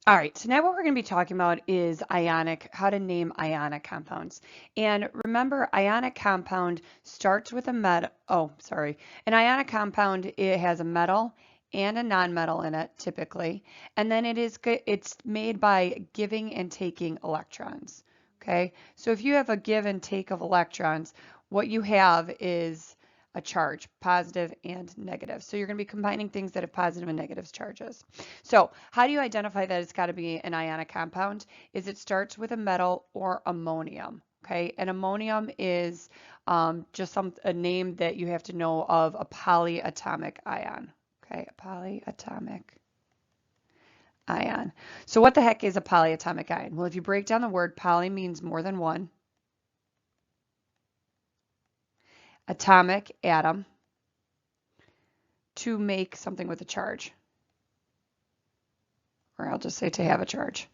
All right, so now what we're going to be talking about is how to name ionic compounds. And remember, ionic compound starts with a metal. Oh, sorry. An ionic compound, it has a metal and a nonmetal in it, typically. And then it's made by giving and taking electrons. Okay, so if you have a give and take of electrons, what you have is a charge, positive and negative. So you're going to be combining things that have positive and negative charges. So how do you identify that it's got to be an ionic compound? Is it starts with a metal or ammonium. Okay, and ammonium is just a name that you have to know of a polyatomic ion. Okay, a polyatomic ion. So what the heck is a polyatomic ion? Well, if you break down the word, poly means more than one. Atomic, atom, to make something with a charge. Or I'll just say to have a charge.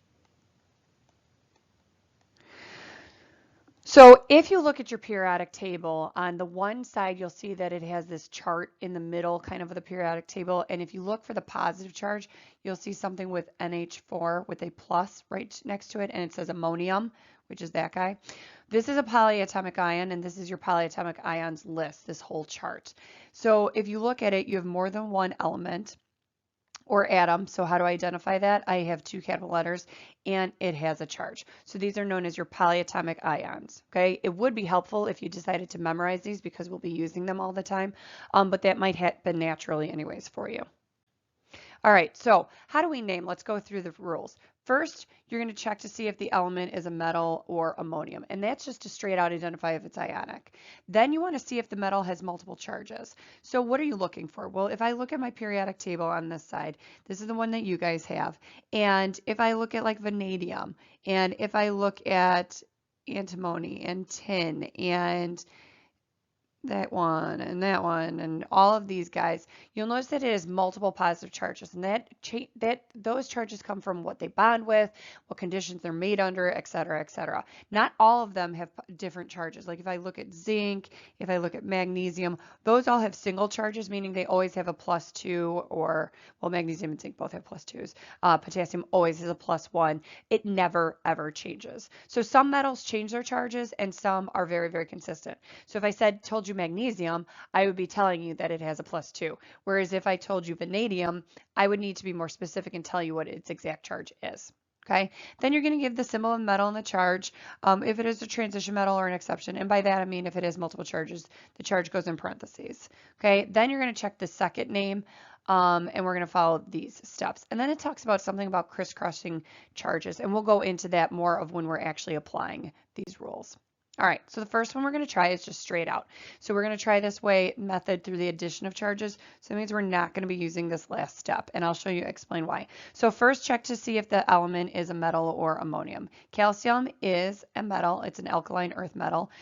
So if you look at your periodic table, on the one side, you'll see that it has this chart in the middle kind of the periodic table. And if you look for the positive charge, you'll see something with NH4 with a plus right next to it, and it says ammonium, which is that guy. This is a polyatomic ion, and this is your polyatomic ions list, this whole chart. So if you look at it, you have more than one element or atom. So how do I identify that? I have two capital letters and it has a charge. So these are known as your polyatomic ions. Okay, it would be helpful if you decided to memorize these because we'll be using them all the time, but that might happen naturally anyways for you. All right, so how do we name? Let's go through the rules. First, you're going to check to see if the element is a metal or ammonium, and that's just to straight out identify if it's ionic. Then you want to see if the metal has multiple charges. So what are you looking for? Well, if I look at my periodic table on this side, this is the one that you guys have. And if I look at like vanadium, and if I look at antimony and tin and that one and all of these guys, you'll notice that it has multiple positive charges, and those charges come from what they bond with, what conditions they're made under, etc., etc. Not all of them have different charges. Like if I look at zinc, if I look at magnesium, those all have single charges, meaning they always have a +2, or well, magnesium and zinc both have +2s. Potassium always has a +1. It never ever changes. So some metals change their charges, and some are very, very consistent. So if I told you magnesium, I would be telling you that it has a +2. Whereas if I told you vanadium, I would need to be more specific and tell you what its exact charge is. Okay, then you're going to give the symbol of metal and the charge, if it is a transition metal or an exception. And by that, I mean if it has multiple charges, the charge goes in parentheses. Okay, then you're going to check the second name, and we're going to follow these steps. And then it talks about something about crisscrossing charges, and we'll go into that more of when we're actually applying these rules. All right, so the first one we're going to try is just straight out. So we're going to try this method through the addition of charges. So that means we're not going to be using this last step, and I'll explain why. So first, check to see if the element is a metal or ammonium. Calcium is a metal. It's an alkaline earth metal.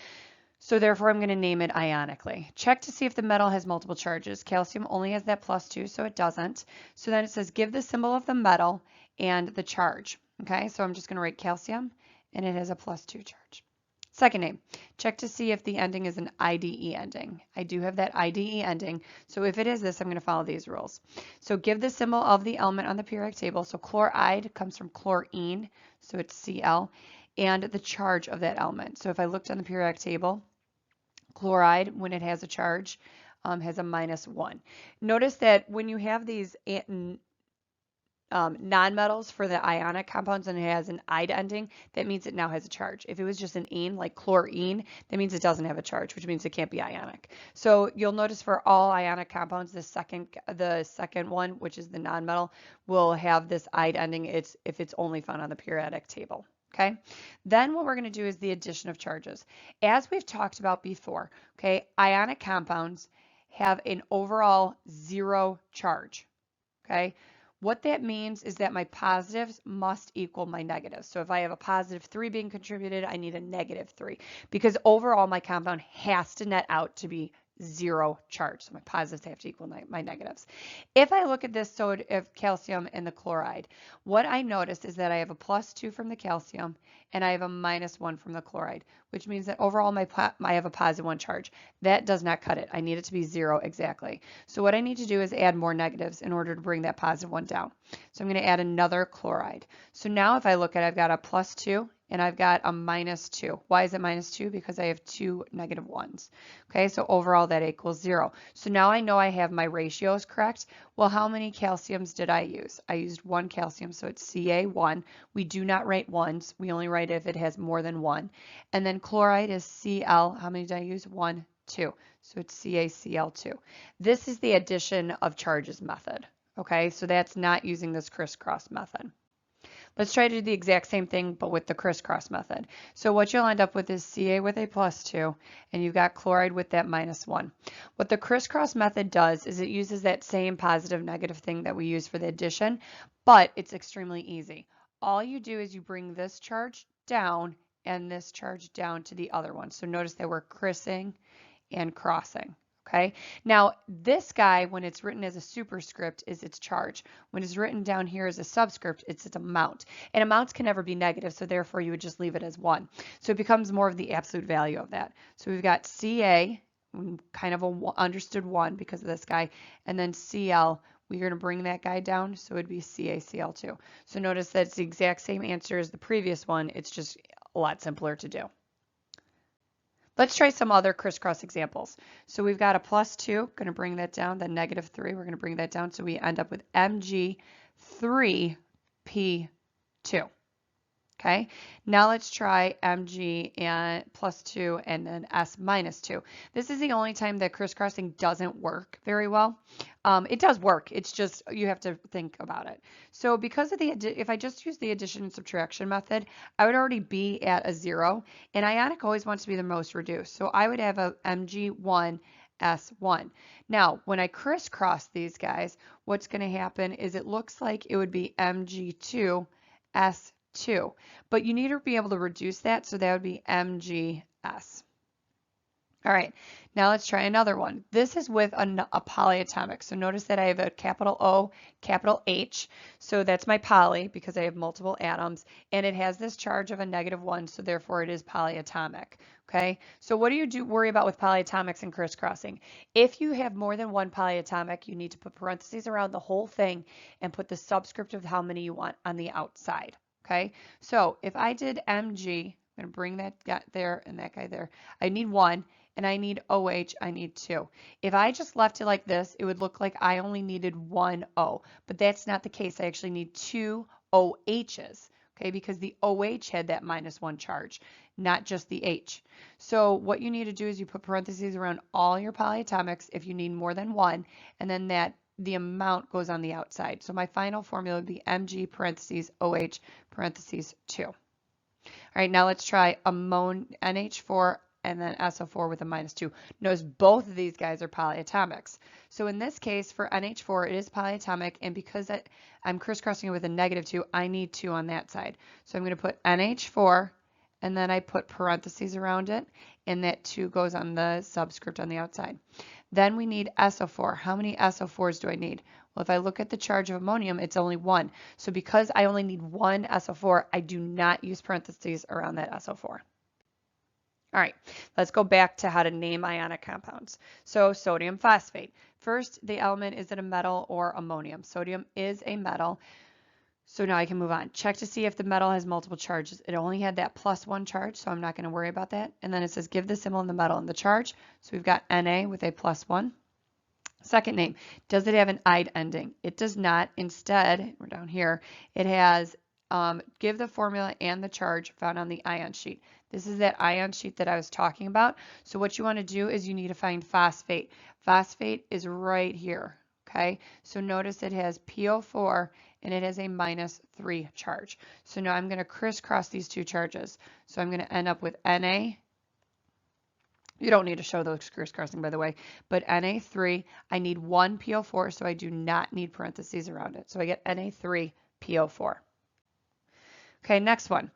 So therefore, I'm going to name it ionically. Check to see if the metal has multiple charges. Calcium only has that +2, so it doesn't. So then it says give the symbol of the metal and the charge. Okay, so I'm just going to write calcium, and it has a +2 charge. Second name, check to see if the ending is an IDE ending. I do have that IDE ending, so if it is this, I'm going to follow these rules. So give the symbol of the element on the periodic table. So chloride comes from chlorine, so it's Cl, and the charge of that element. So if I looked on the periodic table, chloride, when it has a charge, has a -1. Notice that when you have these nonmetals for the ionic compounds and it has an "ide" ending, that means it now has a charge. If it was just an "ene," like chlorine, that means it doesn't have a charge, which means it can't be ionic. So you'll notice for all ionic compounds, the second one, which is the nonmetal, will have this "ide" ending if it's only found on the periodic table. Okay, then what we're going to do is the addition of charges. As we've talked about before, okay, ionic compounds have an overall 0 charge. Okay, what that means is that my positives must equal my negatives. So if I have a +3 being contributed, I need a -3, because overall my compound has to net out to be 0 charge. So my positives have to equal my negatives. If I look at this of calcium and the chloride, what I notice is that I have a +2 from the calcium and I have a -1 from the chloride, which means that overall I have a +1 charge. That does not cut it. I need it to be 0 exactly. So what I need to do is add more negatives in order to bring that +1 down. So I'm going to add another chloride. So now if I look at it, I've got a +2 and I've got a -2. Why is it -2? Because I have 2 -1s. Okay, so overall that equals 0. So now I know I have my ratios correct. Well, how many calciums did I use? I used 1 calcium, so it's Ca1. We do not write ones. We only write if it has more than 1. And then chloride is Cl. How many did I use? 1, 2. So it's CaCl2. This is the addition of charges method. Okay, so that's not using this crisscross method. Let's try to do the exact same thing, but with the crisscross method. So what you'll end up with is Ca with a +2, and you've got chloride with that -1. What the crisscross method does is it uses that same positive negative thing that we use for the addition, but it's extremely easy. All you do is you bring this charge down and this charge down to the other one. So notice that we're crissing and crossing. Okay, now this guy, when it's written as a superscript, is its charge. When it's written down here as a subscript, it's its amount. And amounts can never be negative, so therefore you would just leave it as 1. So it becomes more of the absolute value of that. So we've got Ca, kind of a understood 1 because of this guy, and then Cl, we're going to bring that guy down, so it would be CaCl2. So notice that it's the exact same answer as the previous one, it's just a lot simpler to do. Let's try some other crisscross examples. So we've got a +2, going to bring that down, then -3, we're going to bring that down, so we end up with Mg3P2. Okay, now let's try Mg and +2 and then S -2. This is the only time that crisscrossing doesn't work very well. It does work, it's just you have to think about it. So because of if I just use the addition and subtraction method, I would already be at a 0, and ionic always wants to be the most reduced. So I would have a Mg1 S1. Now, when I crisscross these guys, what's going to happen is it looks like it would be Mg2 S2, but you need to be able to reduce that, so that would be MgS. All right, now let's try another one. This is with a polyatomic. So notice that I have a capital O, capital H. So that's my poly because I have multiple atoms, and it has this charge of a -1, so therefore it is polyatomic. Okay, so what do you worry about with polyatomics and crisscrossing? If you have more than one polyatomic, you need to put parentheses around the whole thing and put the subscript of how many you want on the outside. Okay, so if I did Mg, I'm going to bring that guy there and that guy there. I need 1, and I need OH, I need 2. If I just left it like this, it would look like I only needed 1 O, but that's not the case. I actually need 2 OHs, okay, because the OH had that -1 charge, not just the H. So what you need to do is you put parentheses around all your polyatomics if you need more than 1, and then the amount goes on the outside. So my final formula would be Mg parentheses OH parentheses 2. All right, now let's try NH4 and then SO4 with a -2. Notice both of these guys are polyatomics. So in this case, for NH4, it is polyatomic, and because I'm crisscrossing it with a -2, I need 2 on that side. So I'm going to put NH4, and then I put parentheses around it, and that 2 goes on the subscript on the outside. Then we need SO4. How many SO4s do I need? Well, if I look at the charge of ammonium, it's only 1. So because I only need 1 SO4, I do not use parentheses around that SO4. All right, let's go back to how to name ionic compounds. So sodium phosphate. First, the element, is it a metal or ammonium? Sodium is a metal. So now I can move on. Check to see if the metal has multiple charges. It only had that +1 charge, so I'm not going to worry about that. And then it says give the symbol in the metal and the charge. So we've got Na with a +1. Second name, does it have an "ide" ending? It does not. Instead, we're down here, it has give the formula and the charge found on the ion sheet. This is that ion sheet that I was talking about. So what you want to do is you need to find phosphate. Phosphate is right here. Okay, so notice it has PO4 and it has a -3 charge. So now I'm going to crisscross these two charges. So I'm going to end up with Na. You don't need to show those crisscrossing, by the way, but Na3, I need 1 PO4, so I do not need parentheses around it. So I get Na3 PO4. Okay, next one.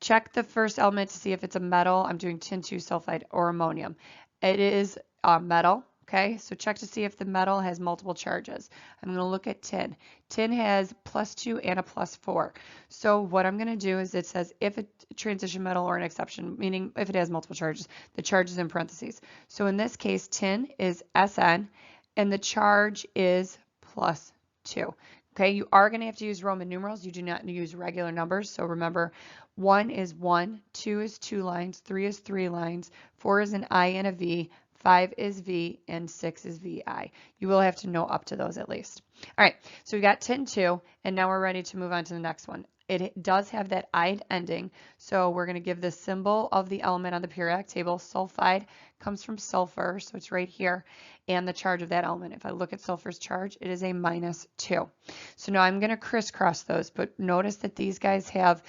Check the first element to see if it's a metal. I'm doing tin 2 sulfide or ammonium. It is a metal. Okay, so check to see if the metal has multiple charges. I'm going to look at tin. Tin has +2 and a +4. So what I'm going to do is it says if a transition metal or an exception, meaning if it has multiple charges, the charge is in parentheses. So in this case, tin is Sn and the charge is +2. Okay, you are going to have to use Roman numerals. You do not use regular numbers. So remember, 1 is 1, 2 is 2 lines, 3 is 3 lines, 4 is an I and a V, 5 is V, and 6 is VI. You will have to know up to those at least. All right, so we got tin 2, and now we're ready to move on to the next one. It does have that "ide" ending, so we're going to give the symbol of the element on the periodic table. Sulfide comes from sulfur, so it's right here, and the charge of that element. If I look at sulfur's charge, it is a -2. So now I'm going to crisscross those, but notice that these guys have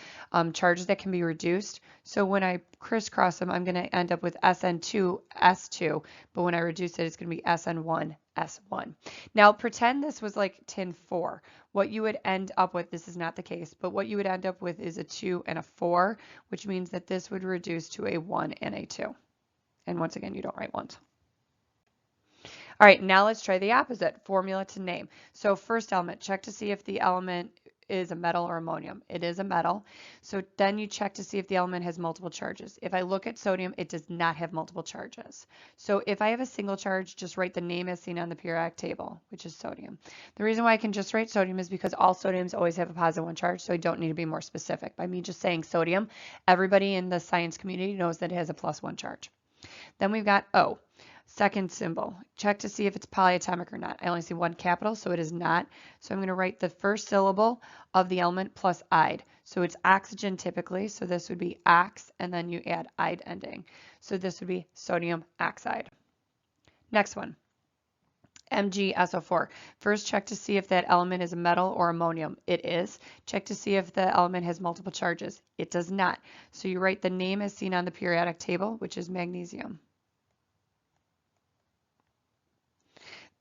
charges that can be reduced. So when I crisscross them, I'm going to end up with SN2, S2, but when I reduce it, it's going to be SN1, S1. Now pretend this was like tin 4. What you would end up with, this is not the case, but what you would end up with is a 2 and a 4, which means that this would reduce to a 1 and a 2. And once again, you don't write ones. All right, now let's try the opposite, formula to name. So first element, check to see if the element is a metal or ammonium. It is a metal. So then you check to see if the element has multiple charges. If I look at sodium, it does not have multiple charges. So if I have a single charge, just write the name as seen on the periodic table, which is sodium. The reason why I can just write sodium is because all sodiums always have a +1 charge, so I don't need to be more specific. By me just saying sodium, everybody in the science community knows that it has a +1 charge. Then we've got O. Second symbol, check to see if it's polyatomic or not. I only see one capital, so it is not. So I'm going to write the first syllable of the element plus "ide." So it's oxygen typically, so this would be ox, and then you add "ide" ending. So this would be sodium oxide. Next one, MgSO4. First, check to see if that element is a metal or ammonium. It is. Check to see if the element has multiple charges. It does not. So you write the name as seen on the periodic table, which is magnesium.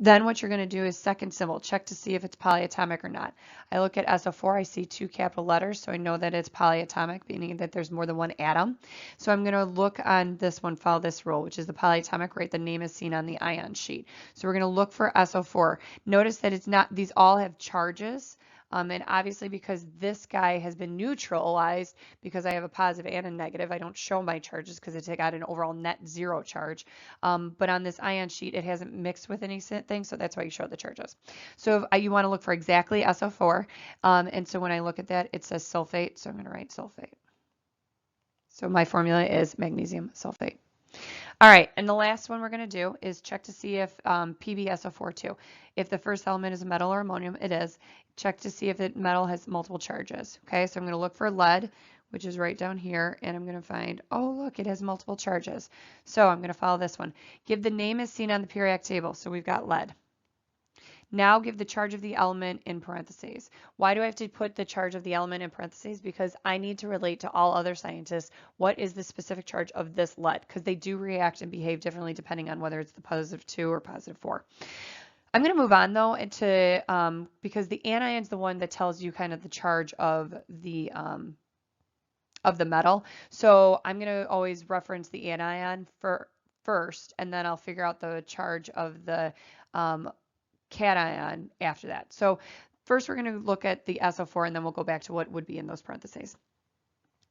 Then what you're going to do is second symbol, check to see if it's polyatomic or not. I look at SO4, I see 2 capital letters, so I know that it's polyatomic, meaning that there's more than one atom. So I'm going to look on this one, follow this rule, which is the polyatomic, right? The name is seen on the ion sheet. So we're going to look for SO4. Notice that it's not, these all have charges. And obviously because this guy has been neutralized because I have a positive and a negative, I don't show my charges because it's got an overall net 0 charge. But on this ion sheet, it hasn't mixed with anything, so that's why you show the charges. So if you want to look for exactly SO4, and so when I look at that, it says sulfate, so I'm going to write sulfate. So my formula is magnesium sulfate. All right, and the last one we're going to do is check to see if PbSO4 too. If the first element is a metal or ammonium, it is. Check to see if the metal has multiple charges. Okay, so I'm going to look for lead, which is right down here, and I'm going to find, oh look, it has multiple charges. So I'm going to follow this one. Give the name as seen on the periodic table. So we've got lead. Now give the charge of the element in parentheses. Why do I have to put the charge of the element in parentheses? Because I need to relate to all other scientists what is the specific charge of this lead, because they do react and behave differently depending on whether it's the +2 or +4. I'm going to move on though to because the anion is the one that tells you kind of the charge of the metal. So I'm going to always reference the anion first, and then I'll figure out the charge of the cation after that. So first we're going to look at the SO4, and then we'll go back to what would be in those parentheses.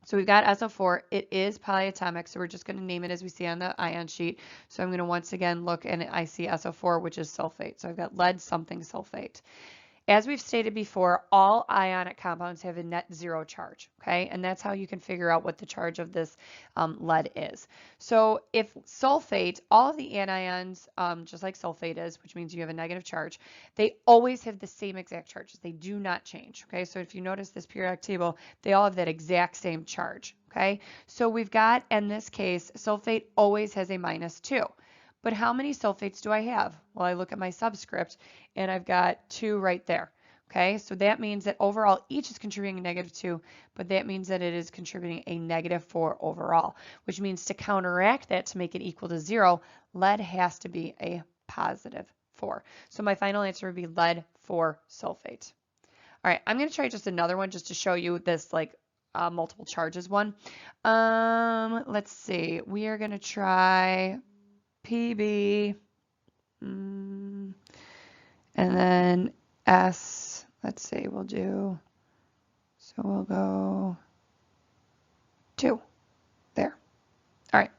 So we've got SO4. It is polyatomic, so we're just going to name it as we see on the ion sheet. So I'm going to once again look, and I see SO4, which is sulfate. So I've got lead something sulfate. As we've stated before, all ionic compounds have a net 0 charge, okay? And that's how you can figure out what the charge of this lead is. So if sulfate, all of the anions, just like sulfate is, which means you have a negative charge, they always have the same exact charges. They do not change, okay? So if you notice this periodic table, they all have that exact same charge, okay? So we've got, in this case, sulfate always has a -2. But how many sulfates do I have? Well, I look at my subscript and I've got 2 right there. Okay, so that means that overall each is contributing a -2, but that means that it is contributing a -4 overall, which means to counteract that to make it equal to 0, lead has to be a +4. So my final answer would be lead 4 sulfate. All right, I'm going to try just another one just to show you this like multiple charges one. Let's see, we are going to try PB. And then S, let's say we'll do, so we'll go 2 there. All right.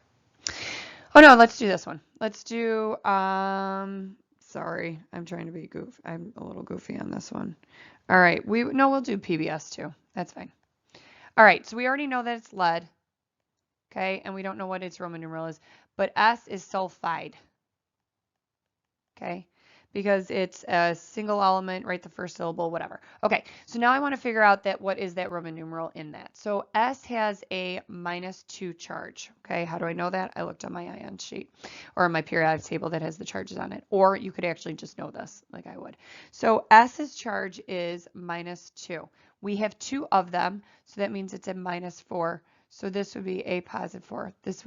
Oh no, let's do this one. Let's do, sorry, I'm trying to be goofy. I'm a little goofy on this one. All right, we'll do PBS too. That's fine. All right, so we already know that it's lead, okay, and we don't know what its Roman numeral is, but S is sulfide, okay, because it's a single element, right, the first syllable, whatever. Okay, so now I want to figure out that what is that Roman numeral in that. So S has a -2 charge, okay? How do I know that? I looked on my ion sheet or my periodic table that has the charges on it, or you could actually just know this like I would. So S's charge is -2. We have 2 of them, so that means it's a -4. So this would be a +4. This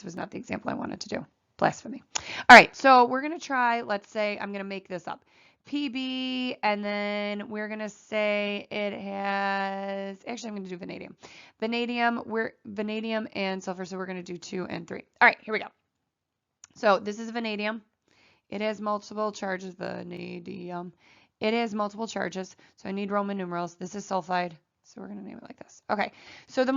was not the example I wanted to do. Blasphemy. All right, so we're going to try, let's say, I'm going to make this up. PB, and then we're going to say it has, actually I'm going to do vanadium. Vanadium and sulfur, so we're going to do 2 and 3. All right, here we go. So this is vanadium. It has multiple charges, vanadium. It has multiple charges, so I need Roman numerals. This is sulfide. So we're going to name it like this. Okay, so the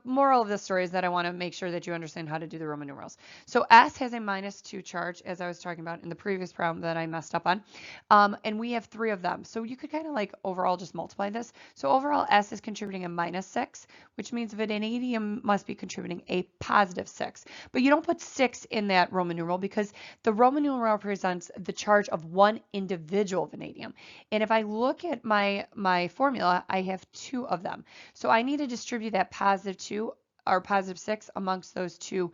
moral of this story is that I want to make sure that you understand how to do the Roman numerals. So S has a -2 charge, as I was talking about in the previous problem that I messed up on. And we have 3 of them. So you could kind of like overall just multiply this. So overall S is contributing a -6, which means vanadium must be contributing a +6. But you don't put 6 in that Roman numeral because the Roman numeral represents the charge of one individual vanadium. And if I look at my formula, I have 2 of them. So I need to distribute that +2 or +6 amongst those 2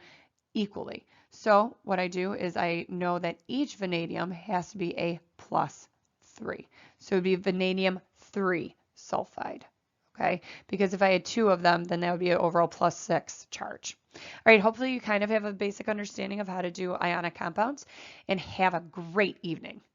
equally. So what I do is I know that each vanadium has to be a +3. So it would be vanadium 3 sulfide. Okay, because if I had 2 of them, then that would be an overall +6 charge. All right, hopefully you kind of have a basic understanding of how to do ionic compounds, and have a great evening.